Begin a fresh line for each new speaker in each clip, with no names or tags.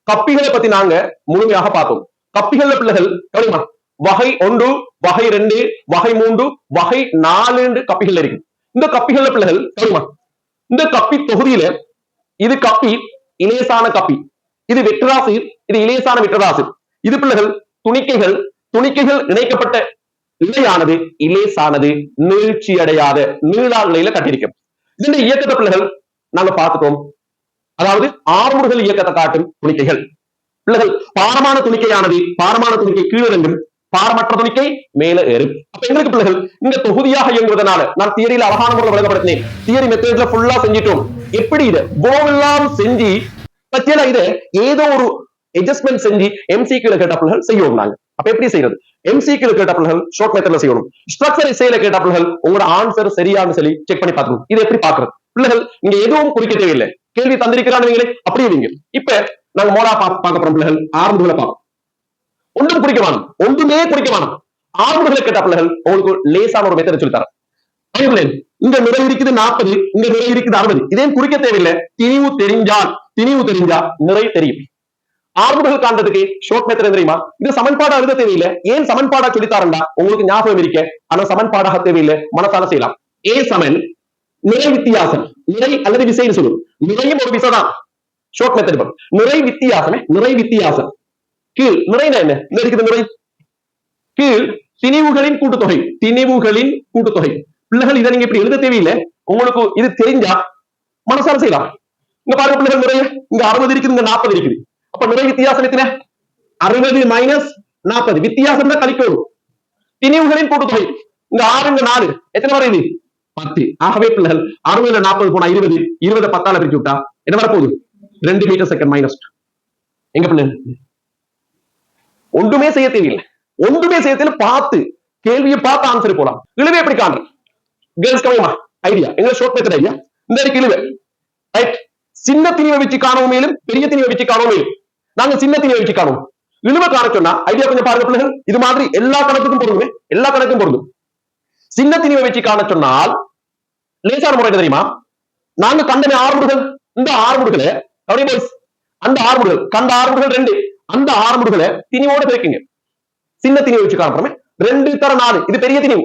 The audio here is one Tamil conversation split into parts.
கப்பிகளை பத்தி நாங்க முழுமையாக பார்த்தோம். கப்பிகள்ல பிள்ளைகள் கவனிமா, வகை 1, வகை 2, வகை 3, வகை 4 கப்பிகள் இருக்கு. இந்த கப்பிகள்ல பிள்ளைகள் கவனிமா, இந்த கப்பி தொகுதியில இது கப்பி இலேசான கப்பி, இது வெற்றராசு, இது இலேசான வெற்றராசு. இது பிள்ளைகள் துணிக்கைகள், துணிக்கைகள் இணைக்கப்பட்ட இலையானது இலேசானது, நீழ்ச்சி அடையாத நீளா நிலையில கட்டியிருக்கும். இந்த இயக்கத்தை பிள்ளைகள் நாங்க பார்த்துட்டோம். அதாவது ஆறுமுடுகள் இயக்கத்தை காட்டும் துணிக்கைகள். பிள்ளைகள் பாரமான துணிக்கையானது பாரமான துணிக்கை கீழிறங்கும், பாரமற்ற துணிக்கை மேல ஏறும். அப்ப எங்களுக்கு பிள்ளைகள் இந்த தொகுதியாக இயங்குவதனால நான் தியரியில அழகான முறையில் விளக்கப்படுத்தினேன். தியரி மெத்தட்ல ஃபுல்லா செஞ்சிட்டோம். எப்படி இதை இவ்வளவெல்லாம் செஞ்சு பத்தியில இதை ஏதோ ஒரு அட்ஜஸ்ட்மெண்ட் செஞ்சு எம்சிக்யூல கேட்ட பிள்ளைகள் செய்யணும். நாங்க அப்ப எப்படி செய்யறது? எம்சிக்யூல கேட்ட பிள்ளைகள் ஷார்ட் மெத்தட்ல செய்யணும். ஸ்ட்ரக்சர் இசையில கேட்ட பிள்ளைகள் உங்களோட ஆன்சர் சரியானு சொல்லி செக் பண்ணி பார்க்கணும். இது எப்படி பாக்குறது? பிள்ளைகள் இங்க எதுவும் குறிக்க தேவையில்லை. கேள்வி தந்திருக்கிறான்னு அப்படியே வைங்க. இப்ப நாங்க மோடா பார்க்க போறோம். பிள்ளைகள் ஆரம்பங்களை பார்ப்போம். ஒன்றும் குறிக்க வேணும், ஒன்றுமே குறிக்க வேணும். ஆரம்பங்களை கேட்ட பிள்ளைகள் உங்களுக்கு லேசான ஒரு மெத்தட் சொல்லி தரேன். இங்க நிறை இருக்குது 40, இங்க நிறை இருக்குது 60. இதையும் குறிக்க தேவையில்லை. திணிவு தெரிஞ்சா நிறை தெரியும். ஆர்முடுகள் காண்றதுக்கு ஷார்ட் மெத்தட் தெரியுமா? இது சமன்பாடா எழுத தேவையில்லை. ஏன் சமன்பாடா சொல்லித்தாரண்டா உங்களுக்கு ஞாபகம் இருக்க, ஆனா சமன்பாடாக தேவையில்லை, மனசால செய்யலாம். ஏ சமன் நிறை வித்தியாசம், நிறை அல்லது விசைன்னு சொல்லுவோம். நிறையும் ஒரு விசை தான் ஷார்ட் மெத்தட். நிறை வித்தியாசமே, நிறை வித்தியாசம் கீழ் நிறைனா என்ன? இருக்குது நிறை கீழ் திணிவுகளின் கூட்டுத்தொகை, திணிவுகளின் கூட்டுத்தொகை. பிள்ளைகள் இதை நீங்க இப்படி எழுத தேவையில்லை. உங்களுக்கு இது தெரிஞ்சா மனசால செய்யலாம். இங்க பாருங்க பிள்ளைகள், நிறைய இங்க 60 இருக்குது, இங்க 40 இருக்குது. அப்ப நிறை வித்தியாசம் எத்தனை? 60 மைனஸ் 40. வித்தியாசம் தான் கழிக்கணும். திணிவுகளின் கூட்டுத்தொகை இங்க 6 இங்க 4 எத்தனை வருது? 10. ஆகவே பிள்ளைகள் 60 40 போனா 20, 20 10ஆல பிரிச்சு விட்டா என்ன வரப்போகுது? 2 மீட்டர் செகண்ட் மைனஸ். எங்க பிள்ளை ஒன்றுமே செய்ய தேவையில்லை, ஒன்றுமே செய்ய தேவையில்லை. பார்த்து கேள்வியை பார்த்து ஆன்சர் போலாம். இழுவே எப்படி காண்றேன்? கேர்ள்ஸ் கவனிமா, ஐடியா எங்க ஷார்ட் மெத்தட் ஐடியா. இந்த இருக்கு இழுவை. ரைட், சின்ன திணிவை வச்சு காணவும் மேலும், பெரிய திணிவை வச்சு காணவும் மேலும். நாங்க சின்ன திணிவை வச்சு காணுவோம். இழுவை காண சொன்னா ஐடியா கொஞ்சம் பாருங்க பிள்ளைகள். இது மாதிரி எல்லா கணக்குக்கும் பொருந்துமே, எல்லா கணக்கும் பொருந்தும். சின்ன திணிவை வச்சு காண சொன்னால் லேசான முறை தெரியுமா? நாங்க கண்டன ஆறுமுடுகள், இந்த ஆறுமுடுகளை அந்த ஆறுமுடுகள் கண்ட ஆறுமுடுகள் 2, அந்த ஆறுமுடுகளை திணிவோட பெருக்குங்க. சின்ன திணிவை வச்சு காணப்படுறோமே. 2 தர 4, இது பெரிய திணிவு.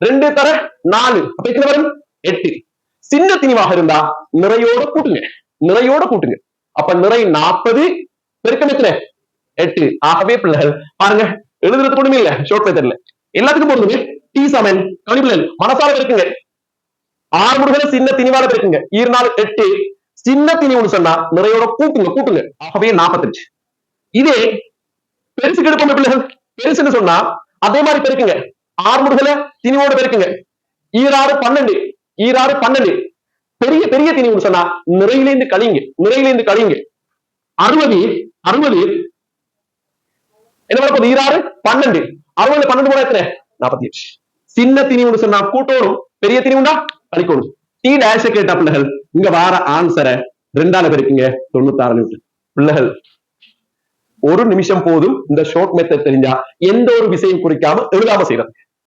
2 தர 4 அப்ப எத்தனை வரும்? 8. சின்ன திணிவாக இருந்தா நிறையோட கூட்டுங்க, நிறையோட கூட்டுங்க. அப்ப நிறை 40 பெருக்கம் எத்தனை? 8. ஆகவே பிள்ளைகள் பாருங்க, எழுதுறதுக்கு ஒண்ணுமே இல்ல, ஷார்ட் மெத்தட்ல எல்லாத்துக்கும் போடுங்க. டி சமன் கவனிப்பிள்ளைகள் மனசால பெருக்குங்க. ஆறுமுடுகளை சின்ன திணிவால பெருக்குங்க. 4 8. சின்ன திணிவுன்னு சொன்னா நிறையோட கூட்டுங்க, கூட்டுங்க. ஆகவே 45. இதே பெருசுக்கு எடுப்போம் பிள்ளைகள். பெருசுன்னு சொன்னா அதே மாதிரி பெருக்குங்க. ஆறுமுடுகளை திணிவோட பெருக்குங்க. 6 12, 6 12. பெரிய பெரிய திணிவுன்னு சொன்னா நிறையிலேந்து கழிங்க, நிறையிலேந்து கழிங்க. 60 60 என்ன வரப்போகுது? 6 12. 60 12 போனா எத்தனை? 48. சின்ன திணிவுன்னு சொன்னா கூட்டோடும், பெரிய திணிவுண்டா கழிக்கணும். டி டேஷ கேட்ட பிள்ளைகள் இங்க வார ஆன்சரை 2ஆல பெருக்குங்க, 96. பிள்ளைகள் ஒரு நிமிஷம் போதும் இந்த ஷார்ட் மெத்தட் தெரிஞ்சா எந்த ஒரு விஷயம் குறிக்காம எழுதாம செய்யறது.